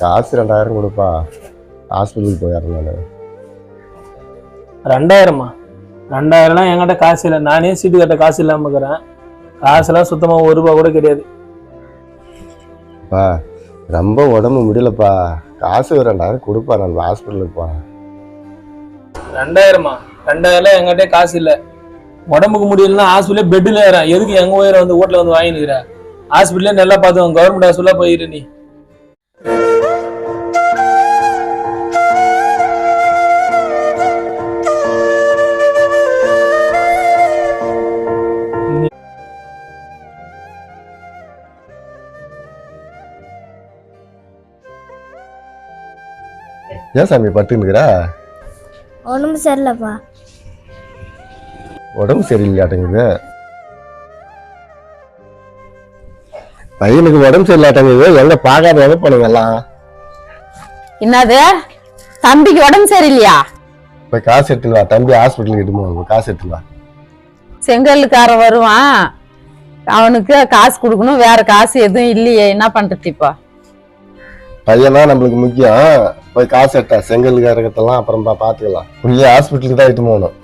காசு 2000 கொடுப்பா, ஹாஸ்பிட்டலுக்கு போயிடுறேன் நான். 2000மா? 2000 என்கிட்ட காசு இல்லை. நானே சீட்டு கட்ட காசு இல்லாமல் இருக்கிறேன். காசுலாம் சுத்தமாக ₹1 கூட கிடையாது. ரொம்ப உடம்பு முடியலப்பா, காசு 2000 கொடுப்பா, நான் ஹாஸ்பிட்டலுக்கு போறேன். 2000மா? 2000 என்கிட்ட காசு இல்லை. உடம்புக்கு முடியலன்னா ஹாஸ்பிட்டலே பெட்டில் ஏறேன். எதுக்கு எங்க உயிரை வந்து ஓட்டில் வந்து வாங்கினுக்கிற? ஹாஸ்பிட்டலே நல்லா பார்த்துக்கோங்க, கவர்மெண்ட் ஹாஸ்பிட்டலாக போயிரு நீ. ஏன் சாமி பட்டுன்னுக்குறா? உடம்பு சரியில்லைப்பா. உடம்பு சரியில்லையாட்டங்குது பையனுக்கு, உடம்பு சரியில்லாட்டங்குது. எங்க பார்க்காத எங்க போனீங்க எல்லாம்? என்னது தம்பிக்கு உடம்பு சரியில்லையா? போய் காசு எடுத்துன்னு வா, தம்பி ஹாஸ்பிட்டலுக்கு எடுத்து காசு எடுத்துன்னு வா. செங்கல்லுக்காரன் வருவான், அவனுக்கு காசு கொடுக்கணும். வேற காசு எதுவும் இல்லையே, என்ன பண்றது இப்போ? பையன் தான் நம்மளுக்கு முக்கியம். போய் காசு எடுத்தா செங்கலுக்காரங்கத்தெல்லாம் அப்புறம் பாத்துக்கலாம். உள்ளே ஹாஸ்பிட்டலுக்கு தான் எடுத்து போகணும்.